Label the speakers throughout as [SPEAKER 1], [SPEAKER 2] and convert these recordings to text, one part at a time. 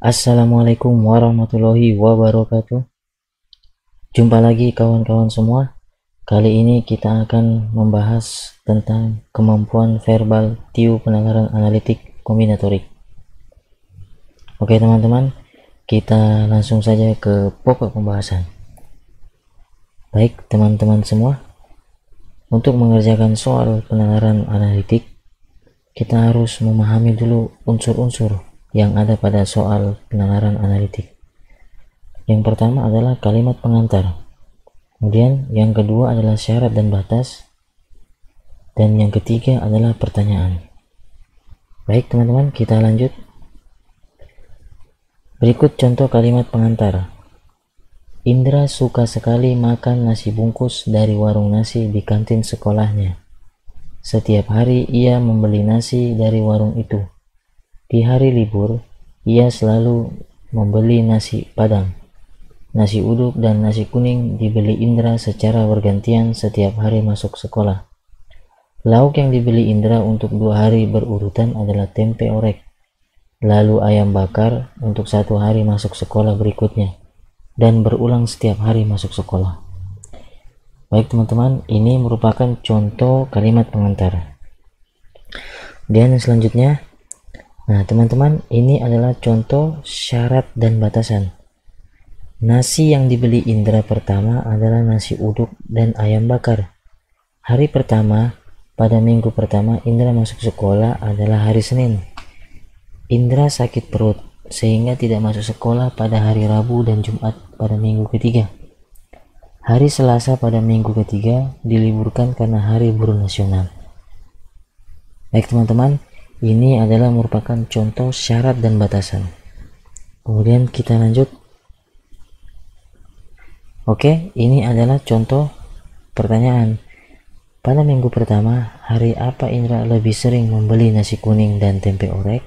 [SPEAKER 1] Assalamualaikum warahmatullahi wabarakatuh. Jumpa lagi kawan-kawan semua. Kali ini kita akan membahas tentang kemampuan verbal TIU penalaran analitik kombinatorik. Oke teman-teman, kita langsung saja ke pokok pembahasan. Baik teman-teman semua, untuk mengerjakan soal penalaran analitik, kita harus memahami dulu unsur-unsur yang ada pada soal penalaran analitik. Yang pertama adalah kalimat pengantar, kemudian yang kedua adalah syarat dan batas, dan yang ketiga adalah pertanyaan. Baik teman-teman, kita lanjut. Berikut contoh kalimat pengantar. Indra suka sekali makan nasi bungkus dari warung nasi di kantin sekolahnya. Setiap hari ia membeli nasi dari warung itu. Di hari libur, ia selalu membeli nasi padang. Nasi uduk dan nasi kuning dibeli Indra secara bergantian setiap hari masuk sekolah. Lauk yang dibeli Indra untuk 2 hari berurutan adalah tempe orek, lalu ayam bakar untuk 1 hari masuk sekolah berikutnya, dan berulang setiap hari masuk sekolah. Baik teman-teman, ini merupakan contoh kalimat pengantar. Dan selanjutnya, nah teman-teman, ini adalah contoh syarat dan batasan. Nasi yang dibeli Indra pertama adalah nasi uduk dan ayam bakar. Hari pertama pada minggu pertama Indra masuk sekolah adalah hari Senin. Indra sakit perut sehingga tidak masuk sekolah pada hari Rabu dan Jumat pada minggu ketiga. Hari Selasa pada minggu ketiga diliburkan karena hari buruh nasional. Baik teman-teman, ini adalah merupakan contoh syarat dan batasan. Kemudian kita lanjut. Oke, ini adalah contoh pertanyaan. Pada minggu pertama, hari apa Indra lebih sering membeli nasi kuning dan tempe orek?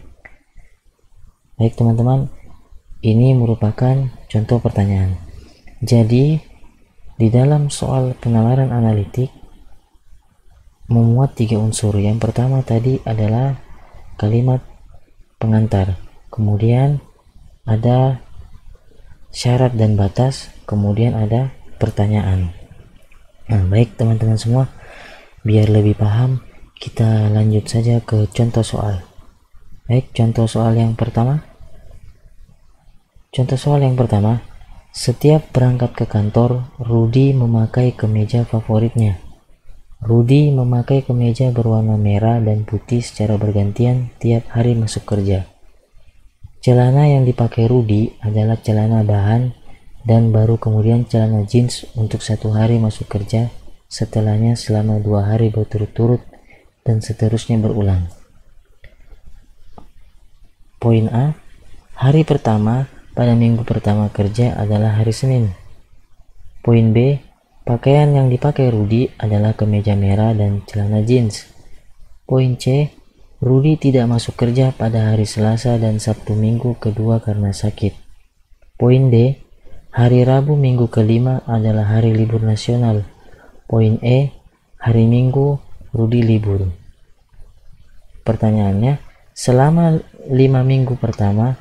[SPEAKER 1] Baik teman-teman, ini merupakan contoh pertanyaan. Jadi, di dalam soal penalaran analitik memuat 3 unsur. Yang pertama tadi adalah kalimat pengantar. Kemudian ada syarat dan batas, kemudian ada pertanyaan. Nah, baik teman-teman semua, biar lebih paham, kita lanjut saja ke contoh soal. Baik, contoh soal yang pertama. Contoh soal yang pertama, setiap berangkat ke kantor, Rudi memakai kemeja favoritnya. Rudi memakai kemeja berwarna merah dan putih secara bergantian tiap hari masuk kerja. Celana yang dipakai Rudi adalah celana bahan dan baru kemudian celana jeans untuk 1 hari masuk kerja, setelahnya selama 2 hari berturut-turut, dan seterusnya berulang. Poin A, hari pertama pada minggu pertama kerja adalah hari Senin. Poin B, pakaian yang dipakai Rudi adalah kemeja merah dan celana jeans. Poin C, Rudi tidak masuk kerja pada hari Selasa dan Sabtu minggu kedua karena sakit. Poin D, hari Rabu minggu kelima adalah hari libur nasional. Poin E, hari Minggu Rudi libur. Pertanyaannya, selama 5 minggu pertama,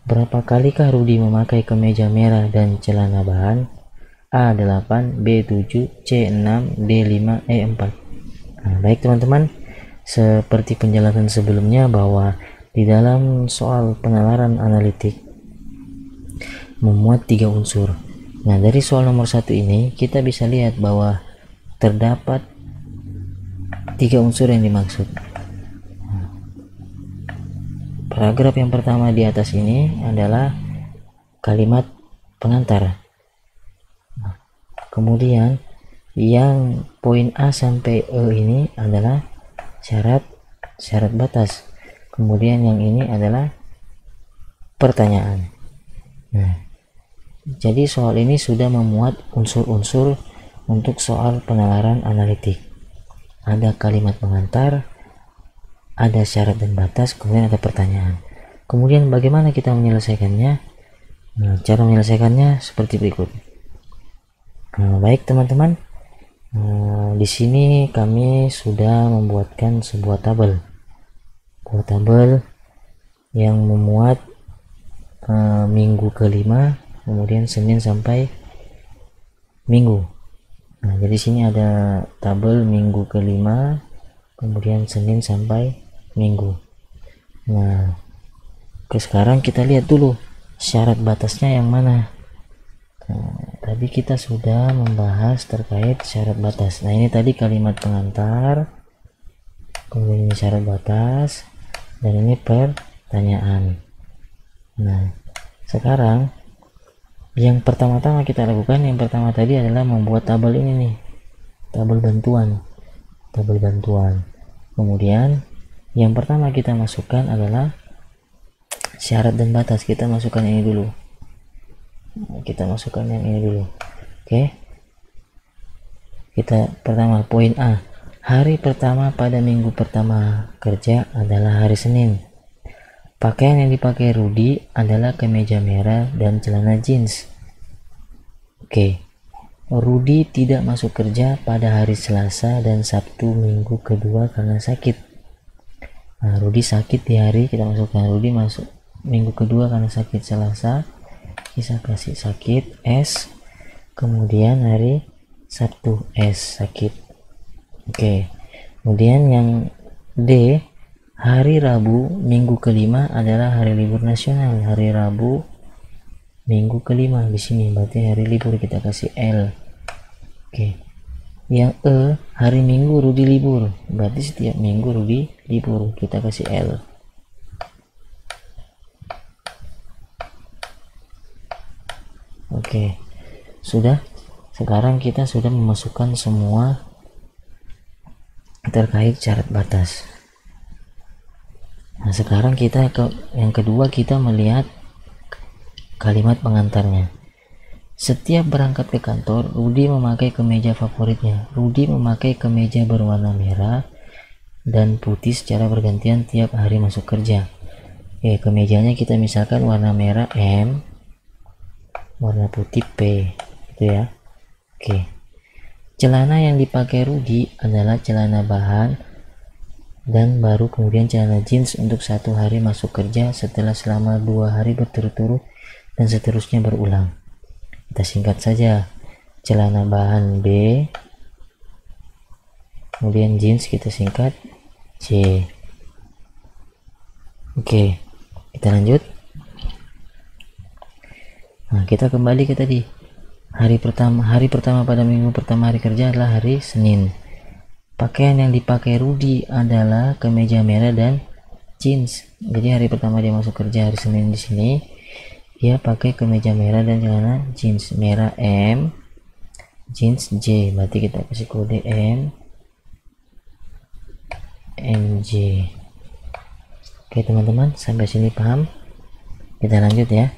[SPEAKER 1] berapa kalikah Rudi memakai kemeja merah dan celana bahan? A8, B7, C6, D5, E4. Nah, baik teman-teman, seperti penjelasan sebelumnya bahwa di dalam soal penalaran analitik memuat 3 unsur. Nah, dari soal nomor 1 ini kita bisa lihat bahwa terdapat 3 unsur yang dimaksud. Paragraf yang pertama di atas ini adalah kalimat pengantar. Kemudian yang poin A sampai E ini adalah syarat batas. Kemudian yang ini adalah pertanyaan. Nah, jadi soal ini sudah memuat unsur-unsur untuk soal penalaran analitik. Ada kalimat pengantar, ada syarat dan batas, kemudian ada pertanyaan. Kemudian bagaimana kita menyelesaikannya? Nah, cara menyelesaikannya seperti berikut. Nah, baik teman-teman, di sini kami sudah membuatkan sebuah tabel yang memuat minggu kelima, kemudian Senin sampai Minggu. Nah, jadi sini ada tabel minggu kelima, kemudian Senin sampai Minggu. Nah, sekarang kita lihat dulu syarat batasnya yang mana. Nah, tadi kita sudah membahas terkait syarat batas. Nah, ini tadi kalimat pengantar, kemudian ini syarat batas, dan ini pertanyaan. Nah, sekarang yang pertama-tama kita lakukan, yang pertama tadi adalah membuat tabel ini nih, tabel bantuan. Kemudian yang pertama kita masukkan adalah syarat dan batas. Kita masukkan ini dulu. Kita masukkan yang ini dulu. Oke. Kita pertama poin A. Hari pertama pada minggu pertama kerja adalah hari Senin. Pakaian yang dipakai Rudi adalah kemeja merah dan celana jeans. Oke. Rudi tidak masuk kerja pada hari Selasa dan Sabtu minggu kedua karena sakit. Nah, Rudi sakit di hari, kita masukkan Rudi masuk minggu kedua karena sakit Selasa. Bisa kasih sakit S. Kemudian hari Sabtu S sakit. Oke. Kemudian yang D, hari Rabu minggu kelima adalah hari libur nasional. Hari Rabu minggu kelima di sini berarti hari libur, kita kasih L. Oke. Yang E, hari Minggu Rudi libur, berarti setiap minggu Rudi libur, kita kasih L. Oke. Sudah. Sekarang kita sudah memasukkan semua terkait syarat batas. Nah, sekarang kita ke yang kedua, kita melihat kalimat pengantarnya. Setiap berangkat ke kantor, Rudi memakai kemeja favoritnya. Rudi memakai kemeja berwarna merah dan putih secara bergantian tiap hari masuk kerja. Kemejanya kita misalkan warna merah M, warna putih P, gitu ya. Oke. Celana yang dipakai Rudi adalah celana bahan dan baru, kemudian celana jeans untuk 1 hari masuk kerja setelah selama 2 hari berturut-turut dan seterusnya berulang. Kita singkat saja, celana bahan B, kemudian jeans kita singkat C. Oke, kita lanjut. Nah, kita kembali ke tadi. Hari pertama pada minggu pertama hari kerja adalah hari Senin. Pakaian yang dipakai Rudi adalah kemeja merah dan jeans. Jadi hari pertama dia masuk kerja hari Senin, di sini dia pakai kemeja merah dan celana jeans merah M, jeans J, berarti kita kasih kode M, MJ. Oke teman-teman, sampai sini paham? Kita lanjut ya.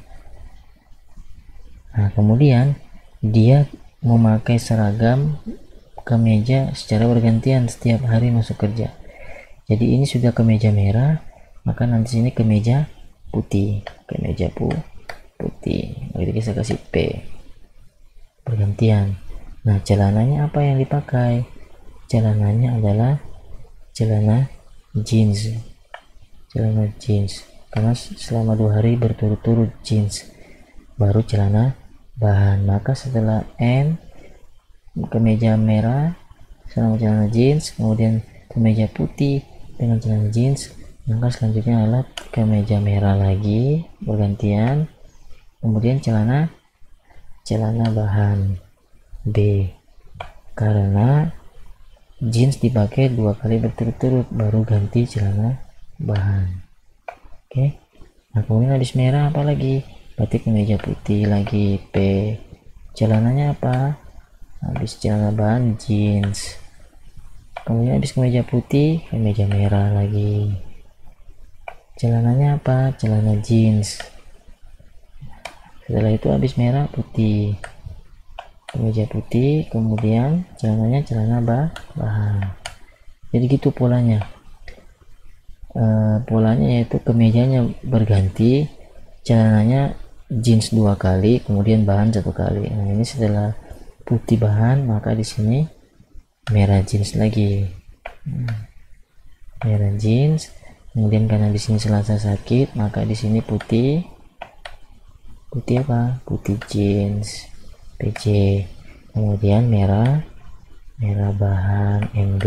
[SPEAKER 1] Nah, kemudian dia memakai seragam kemeja secara bergantian setiap hari masuk kerja. Jadi ini sudah kemeja merah, maka nanti sini kemeja putih, kemeja putih. Jadi kita kasih P, bergantian. Nah, celananya apa yang dipakai? Celananya adalah celana jeans, karena selama 2 hari berturut-turut jeans, baru celana bahan. Maka setelah M, kemeja merah sama celana jeans, kemudian kemeja putih dengan celana jeans, maka selanjutnya adalah kemeja merah lagi bergantian, kemudian celana bahan B, karena jeans dipakai 2 kali berturut-turut, baru ganti celana bahan. Oke. Nah, kemudian habis merah apa lagi? Berarti kemeja putih lagi P. Celananya apa? Habis celana bahan jeans, kemudian habis kemeja putih kemeja merah lagi. Celananya apa? Celana jeans. Setelah itu habis merah putih, kemeja putih, kemudian celananya celana bahan. Jadi gitu polanya. Polanya yaitu kemejanya berganti, celananya jeans 2 kali, kemudian bahan 1 kali. Nah, ini setelah putih bahan, maka di sini merah jeans lagi. Merah jeans, kemudian karena di sini Selasa sakit, maka di sini putih Putih apa? Putih jeans, PJ. Kemudian merah bahan, MB.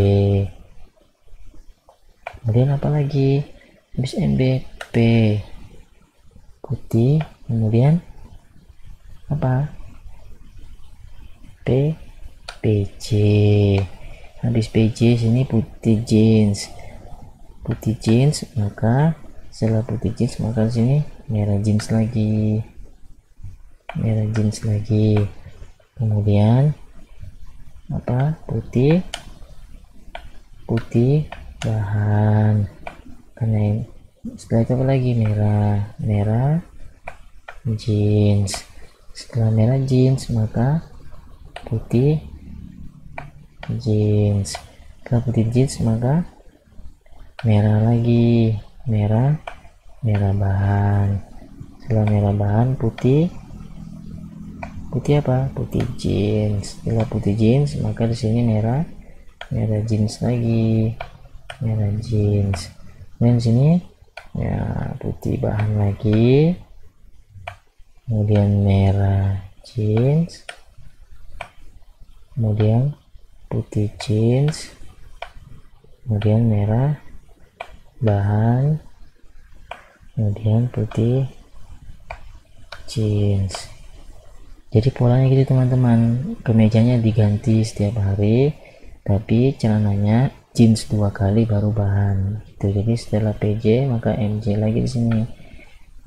[SPEAKER 1] Kemudian apa lagi? Habis MB, P. Putih. Kemudian apa? PJ. Habis PJ sini putih jeans, maka setelah putih jeans maka sini merah jeans lagi, kemudian apa? Putih bahan, karena setelah itu apa lagi? Merah jeans. Setelah merah jeans maka putih jeans. Setelah putih jeans maka merah lagi, merah bahan. Setelah merah bahan putih apa? Putih jeans. Setelah putih jeans maka di sini merah jeans lagi, merah jeans. Dan sini ya putih bahan lagi, kemudian merah jeans, kemudian putih jeans, kemudian merah bahan, kemudian putih jeans. Jadi polanya gitu teman-teman, kemejanya diganti setiap hari, tapi celananya jeans 2 kali baru bahan gitu. Jadi setelah PJ maka MJ lagi di sini,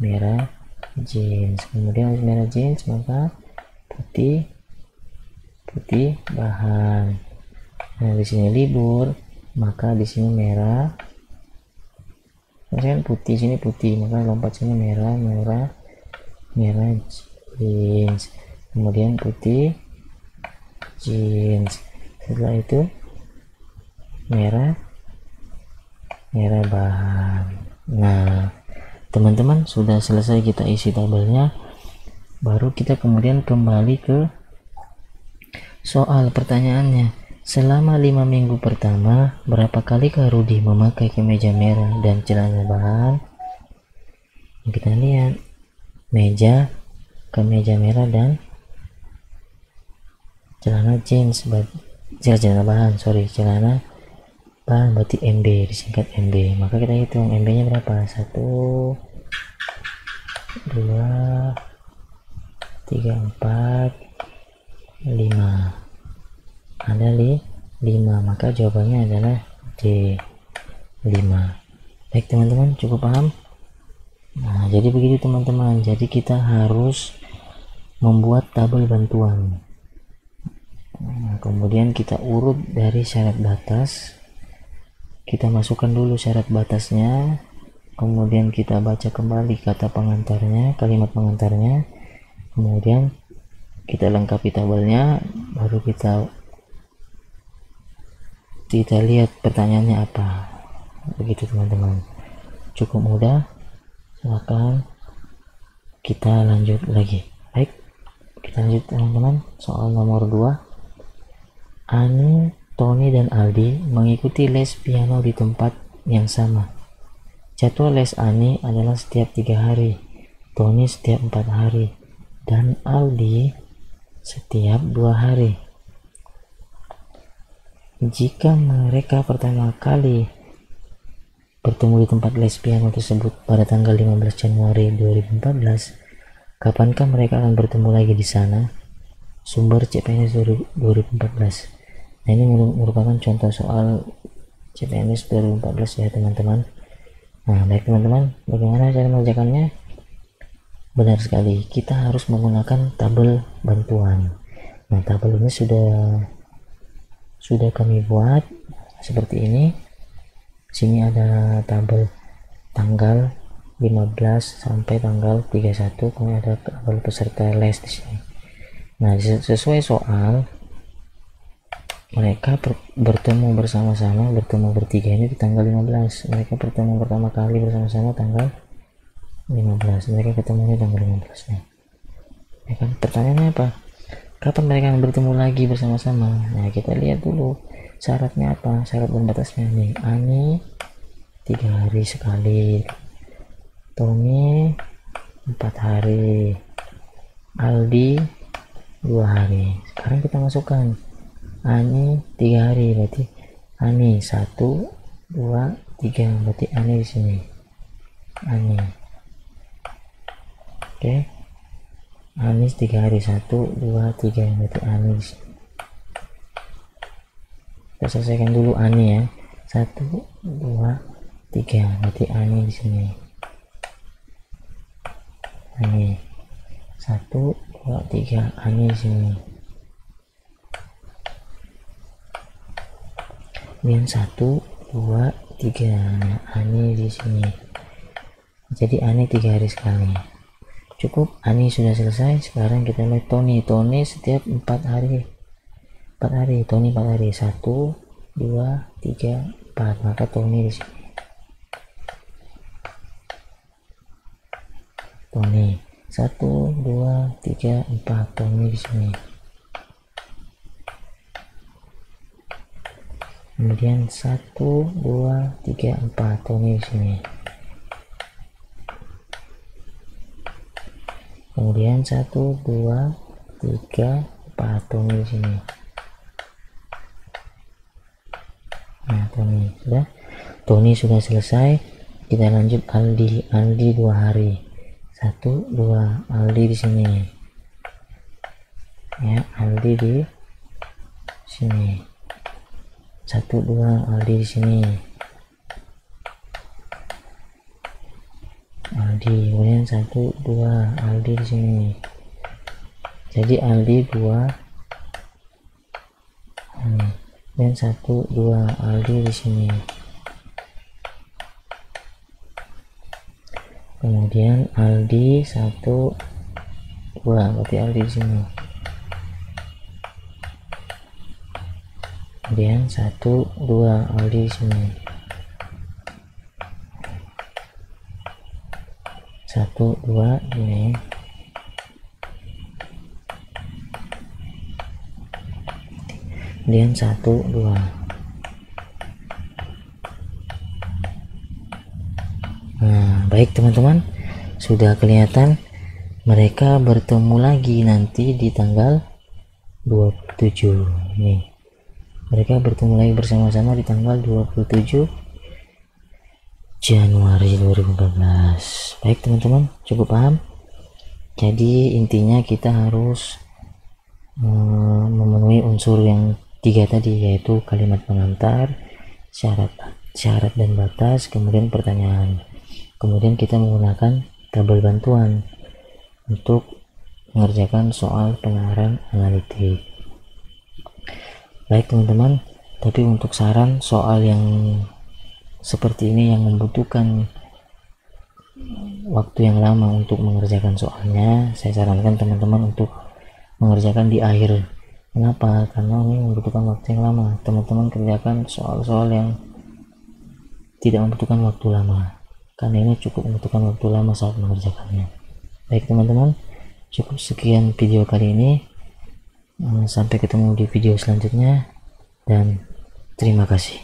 [SPEAKER 1] merah jeans. Kemudian merah jeans maka putih bahan. Nah di sini libur maka di sini merah, kan putih, sini putih maka lompat sini merah jeans, kemudian putih jeans. Setelah itu merah bahan. Nah teman-teman, sudah selesai kita isi tabelnya, baru kita kemudian kembali ke soal pertanyaannya. Selama 5 minggu pertama, berapa kali Kak Rudi memakai kemeja merah dan celana bahan? Kita lihat kemeja merah dan celana jeans, celana bahan berarti MB, disingkat MB. Maka kita hitung MB nya berapa? 1 2 3 4 5. Ada 5, maka jawabannya adalah D, 5. Baik teman-teman, cukup paham? Nah jadi begitu teman-teman, jadi kita harus membuat tabel bantuan. Nah, kemudian kita urut dari syarat batas, kita masukkan dulu syarat batasnya, kemudian kita baca kembali kata pengantarnya, kalimat pengantarnya, kemudian kita lengkapi tabelnya, baru kita lihat pertanyaannya apa. Begitu teman-teman, cukup mudah. Silakan kita lanjut lagi. Baik, kita lanjut teman-teman. Soal nomor 2. Ani, Tony dan Aldi mengikuti les piano di tempat yang sama. Jadwal les Ani adalah setiap 3 hari, Tony setiap 4 hari, dan Aldi setiap 2 hari. Jika mereka pertama kali bertemu di tempat les piano tersebut pada tanggal 15 Januari 2014, kapankah mereka akan bertemu lagi di sana? Sumber CPNS 2014. Nah ini merupakan contoh soal CPNS 2014 ya teman-teman. Nah baik teman-teman, bagaimana cara mengerjakannya? Benar sekali, kita harus menggunakan tabel bantuan. Nah tabel ini sudah kami buat seperti ini. Sini ada tabel tanggal 15 sampai tanggal 31, kemudian ada tabel peserta les di sini. Nah sesuai soal, mereka bertemu bersama-sama, bertemu bertiga ini di tanggal 15. Mereka bertemu pertama kali bersama-sama tanggal 15. Mereka ketemu di tanggal 15 nih. Ya kan, pertanyaannya apa? Kapan mereka akan bertemu lagi bersama-sama? Nah kita lihat dulu syaratnya apa, syarat dan batasnya nih. Ani 3 hari sekali, Tommy 4 hari, Aldi 2 hari. Sekarang kita masukkan Ani 3 hari, berarti Ani 1 2 3, berarti Ani di sini. Ani. Oke. Anis 3 hari, 1 2 3, berarti Ani di sini. Kita selesaikan dulu Ani ya. 1 2 3, berarti Ani di sini. Ani 1 2 3, Ani di sini. Kemudian 1 2 3, Ani di sini. Jadi Ani 3 hari sekali. Cukup, Ani sudah selesai. Sekarang kita lihat Tony. Tony setiap 4 hari. 4 hari, Tony 4 hari. 1 2 3 4, maka Tony di sini. Tony 1 2 3 4, Tony di sini. Kemudian 1 2 3 4, Tony di sini. Kemudian 1 2 3 4, Tony di sini. Nah, Tony sudah selesai. Kita lanjut Aldi. Aldi 2 hari. 1 2, Aldi di sini. Ya, Aldi di sini. 1 2, Aldi di sini. Aldi, kemudian 1 2, Aldi di sini. Jadi Aldi 2, dan 1 2, Aldi di sini. Kemudian Aldi 1 2, berarti Aldi di sini. Kemudian 1 2, Aldi di sini. 1 2 ini. Kemudian 1 2. Nah, baik teman-teman, sudah kelihatan. Mereka bertemu lagi nanti di tanggal 27 nih. Mereka bertemu lagi bersama-sama di tanggal 27 Januari 2014. Baik teman-teman, cukup paham? Jadi intinya kita harus memenuhi unsur yang 3 tadi, yaitu kalimat pengantar, syarat dan batas, kemudian pertanyaan. Kemudian kita menggunakan tabel bantuan untuk mengerjakan soal pengarang analitik. Baik teman-teman, tapi untuk saran soal yang seperti ini yang membutuhkan waktu yang lama untuk mengerjakan soalnya, saya sarankan teman-teman untuk mengerjakan di akhir. Kenapa? Karena ini membutuhkan waktu yang lama. Teman-teman kerjakan soal-soal yang tidak membutuhkan waktu lama, karena ini cukup membutuhkan waktu lama saat mengerjakannya. Baik teman-teman, cukup sekian video kali ini. Sampai ketemu di video selanjutnya, dan terima kasih.